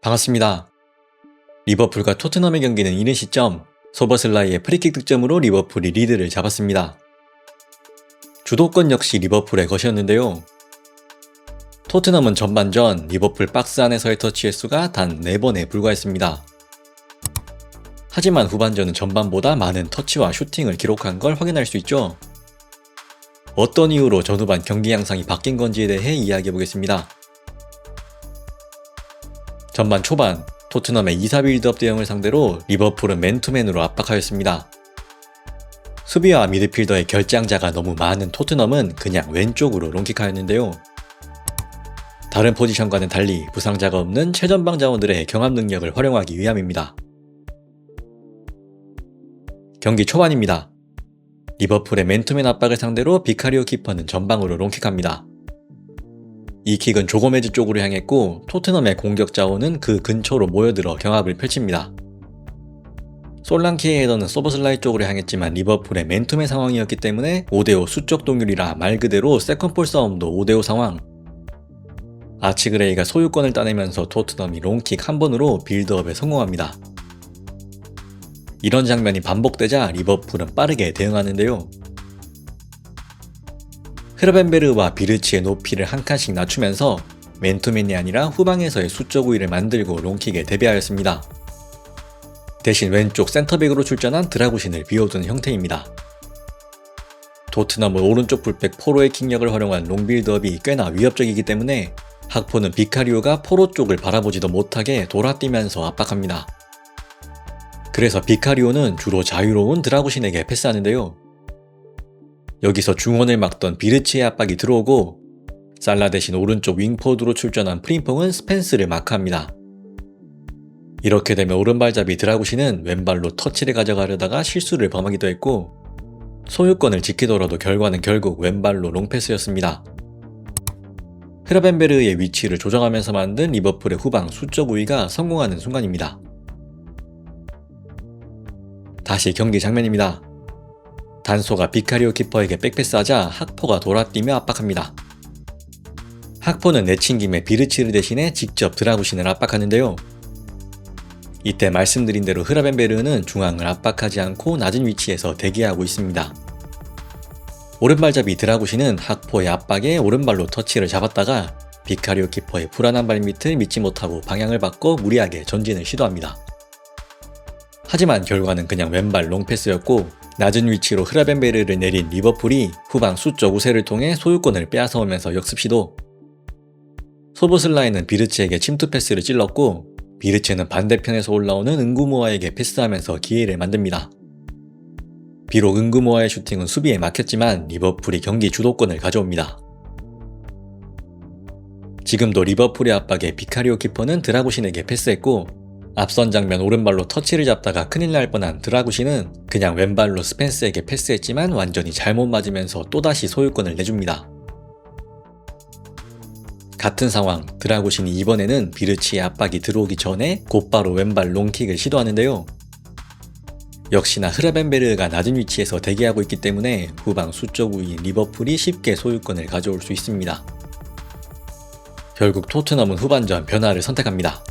반갑습니다. 리버풀과 토트넘의 경기는 이른 시점 소버슬라이의 프리킥 득점으로 리버풀이 리드를 잡았습니다. 주도권 역시 리버풀의 것이었는데요. 토트넘은 전반전 리버풀 박스 안에서의 터치 횟수가 단 4번에 불과했습니다. 하지만 후반전은 전반보다 많은 터치와 슈팅을 기록한 걸 확인할 수 있죠. 어떤 이유로 전후반 경기 양상이 바뀐 건지에 대해 이야기해보겠습니다. 전반 초반 토트넘의 2사 빌드업 대응을 상대로 리버풀은 맨투맨으로 압박하였습니다. 수비와 미드필더의 결장자가 너무 많은 토트넘은 그냥 왼쪽으로 롱킥하였는데요. 다른 포지션과는 달리 부상자가 없는 최전방 자원들의 경합 능력을 활용하기 위함입니다. 경기 초반입니다. 리버풀의 맨투맨 압박을 상대로 비카리오 키퍼는 전방으로 롱킥합니다. 이 킥은 조고메즈 쪽으로 향했고 토트넘의 공격 자원은 그 근처로 모여들어 경합을 펼칩니다. 솔랑키의 헤더는 소버슬라이 쪽으로 향했지만 리버풀의 맨투맨 상황이었기 때문에 5대5 수적 동률이라 말 그대로 세컨볼 싸움도 5대5 상황. 아치그레이가 소유권을 따내면서 토트넘이 롱킥 한 번으로 빌드업에 성공합니다. 이런 장면이 반복되자 리버풀은 빠르게 대응하는데요. 흐르벤베르와 비르치의 높이를 한 칸씩 낮추면서 맨투맨이 아니라 후방에서의 수적 우위를 만들고 롱킥에 대비하였습니다. 대신 왼쪽 센터백으로 출전한 드라구신을 비워두는 형태입니다. 토트넘은 오른쪽 풀백 포로의 킥력을 활용한 롱빌드업이 꽤나 위협적이기 때문에 학포는 비카리오가 포로 쪽을 바라보지도 못하게 돌아뛰면서 압박합니다. 그래서 비카리오는 주로 자유로운 드라구신에게 패스하는데요. 여기서 중원을 막던 비르치의 압박이 들어오고 살라 대신 오른쪽 윙포드로 출전한 프림퐁은 스펜스를 마크합니다. 이렇게 되면 오른발잡이 드라구신은 왼발로 터치를 가져가려다가 실수를 범하기도 했고 소유권을 지키더라도 결과는 결국 왼발로 롱패스였습니다. 흐르벤베르의 위치를 조정하면서 만든 리버풀의 후방 수적 우위가 성공하는 순간입니다. 다시 경기 장면입니다. 단소가 비카리오 키퍼에게 백패스하자 학포가 돌아뛰며 압박합니다. 학포는 내친김에 비르치르 대신에 직접 드라구신을 압박하는데요. 이때 말씀드린 대로 흐라벤베르는 중앙을 압박하지 않고 낮은 위치에서 대기하고 있습니다. 오른발잡이 드라구신은 학포의 압박에 오른발로 터치를 잡았다가 비카리오 키퍼의 불안한 발밑을 믿지 못하고 방향을 바꿔 무리하게 전진을 시도합니다. 하지만 결과는 그냥 왼발 롱패스였고 낮은 위치로 흐라벤베르를 내린 리버풀이 후방 수적 우세를 통해 소유권을 빼앗아오면서 역습 시도. 소보슬라이는 비르치에게 침투 패스를 찔렀고 비르치는 반대편에서 올라오는 은구모아에게 패스하면서 기회를 만듭니다. 비록 은구모아의 슈팅은 수비에 막혔지만 리버풀이 경기 주도권을 가져옵니다. 지금도 리버풀의 압박에 비카리오 키퍼는 드라구신에게 패스했고 앞선 장면 오른발로 터치를 잡다가 큰일 날 뻔한 드라구신은 그냥 왼발로 스펜스에게 패스했지만 완전히 잘못 맞으면서 또다시 소유권을 내줍니다. 같은 상황, 드라구신이 이번에는 비르치의 압박이 들어오기 전에 곧바로 왼발 롱킥을 시도하는데요. 역시나 흐르벤베르가 낮은 위치에서 대기하고 있기 때문에 후방 수적 우위인 리버풀이 쉽게 소유권을 가져올 수 있습니다. 결국 토트넘은 후반전 변화를 선택합니다.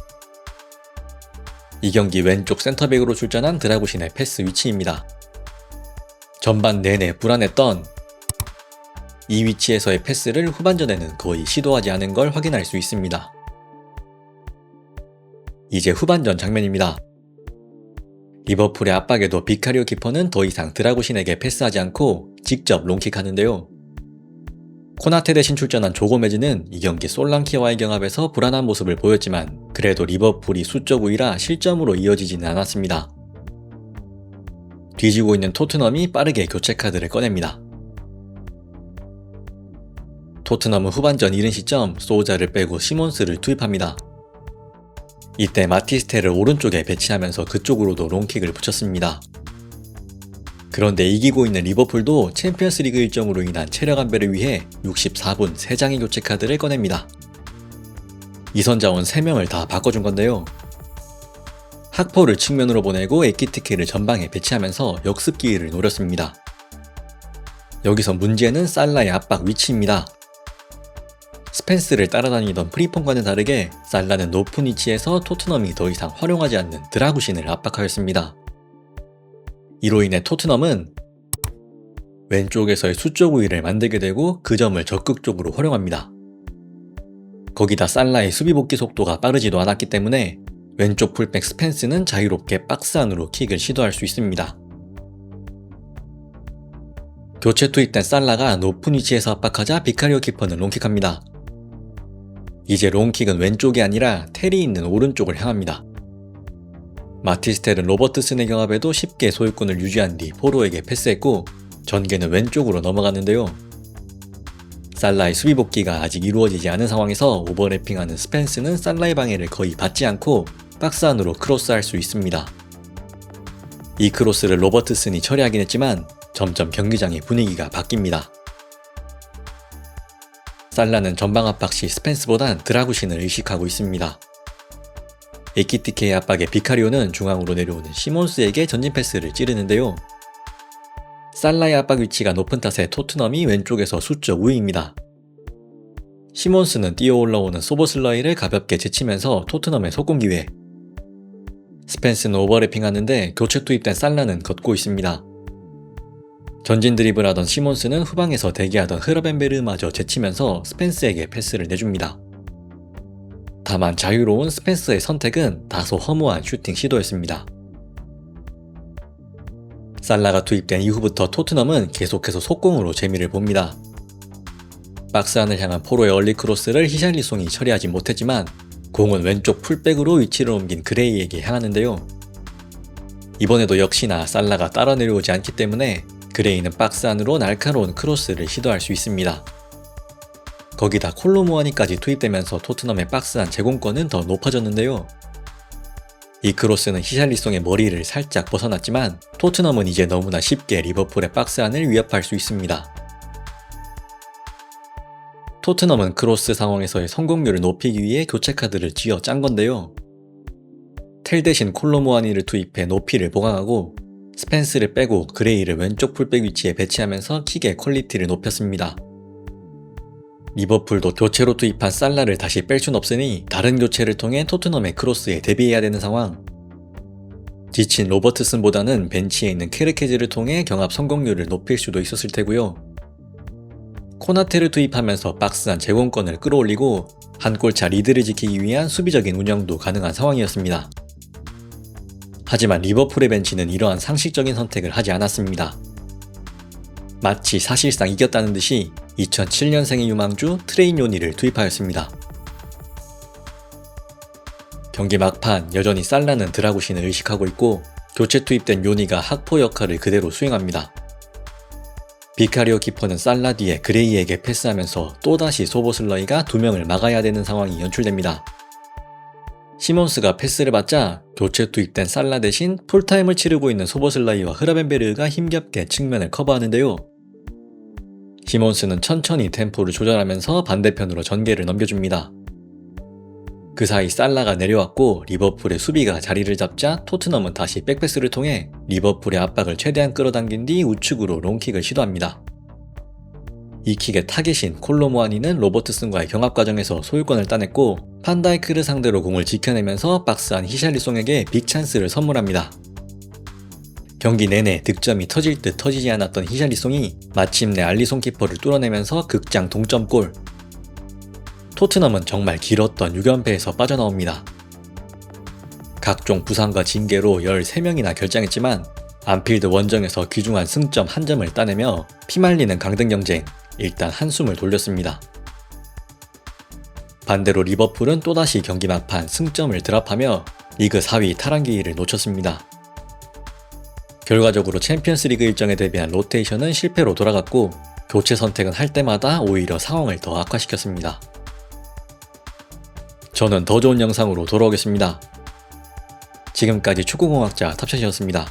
이 경기 왼쪽 센터백으로 출전한 드라구신의 패스 위치입니다. 전반 내내 불안했던 이 위치에서의 패스를 후반전에는 거의 시도하지 않은 걸 확인할 수 있습니다. 이제 후반전 장면입니다. 리버풀의 압박에도 비카리오 키퍼는 더 이상 드라구신에게 패스하지 않고 직접 롱킥하는데요. 코나테 대신 출전한 조고메즈는 이 경기 솔랑키와의 경합에서 불안한 모습을 보였지만 그래도 리버풀이 수적 우위라 실점으로 이어지지는 않았습니다. 뒤지고 있는 토트넘이 빠르게 교체 카드를 꺼냅니다. 토트넘은 후반전 이른 시점 소우자를 빼고 시몬스를 투입합니다. 이때 마티스테를 오른쪽에 배치하면서 그쪽으로도 롱킥을 붙였습니다. 그런데 이기고 있는 리버풀도 챔피언스 리그 일정으로 인한 체력 안배를 위해 64분 3장의 교체 카드를 꺼냅니다. 이선자원 3명을 다 바꿔준 건데요. 학포를 측면으로 보내고 에키티케를 전방에 배치하면서 역습 기회를 노렸습니다. 여기서 문제는 살라의 압박 위치입니다. 스펜스를 따라다니던 프리폰과는 다르게 살라는 높은 위치에서 토트넘이 더 이상 활용하지 않는 드라구신을 압박하였습니다. 이로 인해 토트넘은 왼쪽에서의 수적 우위를 만들게 되고 그 점을 적극적으로 활용합니다. 거기다 살라의 수비 복귀 속도가 빠르지도 않았기 때문에 왼쪽 풀백 스펜스는 자유롭게 박스 안으로 킥을 시도할 수 있습니다. 교체 투입된 살라가 높은 위치에서 압박하자 비카리오 키퍼는 롱킥합니다. 이제 롱킥은 왼쪽이 아니라 텔이 있는 오른쪽을 향합니다. 마티스텔은 로버트슨의 경합에도 쉽게 소유권을 유지한 뒤 포로에게 패스했고 전개는 왼쪽으로 넘어갔는데요. 살라의 수비 복귀가 아직 이루어지지 않은 상황에서 오버래핑하는 스펜스는 살라의 방해를 거의 받지 않고 박스 안으로 크로스할 수 있습니다. 이 크로스를 로버트슨이 처리하긴 했지만 점점 경기장의 분위기가 바뀝니다. 살라는 전방 압박 시 스펜스보단 드라구신을 의식하고 있습니다. 에키티케의 압박에 비카리오는 중앙으로 내려오는 시몬스에게 전진 패스를 찌르는데요. 살라의 압박 위치가 높은 탓에 토트넘이 왼쪽에서 수적 우위입니다. 시몬스는 뛰어 올라오는 소보슬러이를 가볍게 제치면서 토트넘의 속공 기회. 스펜스는 오버래핑하는데 교체 투입된 살라는 걷고 있습니다. 전진 드리블하던 시몬스는 후방에서 대기하던 흐러벤베르마저 제치면서 스펜스에게 패스를 내줍니다. 다만 자유로운 스펜스의 선택은 다소 허무한 슈팅 시도였습니다. 살라가 투입된 이후부터 토트넘은 계속해서 속공으로 재미를 봅니다. 박스 안을 향한 포로의 얼리 크로스를 히샬리송이 처리하지 못했지만 공은 왼쪽 풀백으로 위치를 옮긴 그레이에게 향하는데요. 이번에도 역시나 살라가 따라 내려오지 않기 때문에 그레이는 박스 안으로 날카로운 크로스를 시도할 수 있습니다. 거기다 콜로무아니까지 투입되면서 토트넘의 박스 안 제공권은 더 높아졌는데요. 이 크로스는 히샬리송의 머리를 살짝 벗어났지만 토트넘은 이제 너무나 쉽게 리버풀의 박스 안을 위협할 수 있습니다. 토트넘은 크로스 상황에서의 성공률을 높이기 위해 교체 카드를 쥐어 짠 건데요. 텔 대신 콜로무아니를 투입해 높이를 보강하고 스펜스를 빼고 그레이를 왼쪽 풀백 위치에 배치하면서 킥의 퀄리티를 높였습니다. 리버풀도 교체로 투입한 살라를 다시 뺄 순 없으니 다른 교체를 통해 토트넘의 크로스에 대비해야 되는 상황. 지친 로버트슨보다는 벤치에 있는 케르케즈를 통해 경합 성공률을 높일 수도 있었을 테고요. 코나테를 투입하면서 박스안 제공권을 끌어올리고 한 골차 리드를 지키기 위한 수비적인 운영도 가능한 상황이었습니다. 하지만 리버풀의 벤치는 이러한 상식적인 선택을 하지 않았습니다. 마치 사실상 이겼다는 듯이 2007년생의 유망주 트레인 요니를 투입하였습니다. 경기 막판 여전히 살라는 드라구신을 의식하고 있고 교체 투입된 요니가 학포 역할을 그대로 수행합니다. 비카리오 키퍼는 살라 뒤에 그레이에게 패스하면서 또다시 소보슬러이가 2명을 막아야 되는 상황이 연출됩니다. 시몬스가 패스를 받자 교체 투입된 살라 대신 풀타임을 치르고 있는 소보슬라이와 흐라벤베르가 힘겹게 측면을 커버하는데요. 시몬스는 천천히 템포를 조절하면서 반대편으로 전개를 넘겨줍니다. 그 사이 살라가 내려왔고 리버풀의 수비가 자리를 잡자 토트넘은 다시 백패스를 통해 리버풀의 압박을 최대한 끌어당긴 뒤 우측으로 롱킥을 시도합니다. 이 킥의 타겟인 콜로무아니는 로버트슨과의 경합 과정에서 소유권을 따냈고 판다이크를 상대로 공을 지켜내면서 박스 안 히샬리송에게 빅찬스를 선물합니다. 경기 내내 득점이 터질 듯 터지지 않았던 히샬리송이 마침내 알리송 키퍼를 뚫어내면서 극장 동점골. 토트넘은 정말 길었던 6연패에서 빠져나옵니다. 각종 부상과 징계로 13명이나 결장했지만 안필드 원정에서 귀중한 승점 1점을 따내며 피말리는 강등 경쟁, 일단 한숨을 돌렸습니다. 반대로 리버풀은 또다시 경기 막판 승점을 드랍하며 리그 4위 탈환 기회를 놓쳤습니다. 결과적으로 챔피언스리그 일정에 대비한 로테이션은 실패로 돌아갔고 교체 선택은 할 때마다 오히려 상황을 더 악화시켰습니다. 저는 더 좋은 영상으로 돌아오겠습니다. 지금까지 축구공학자 탑샷이었습니다.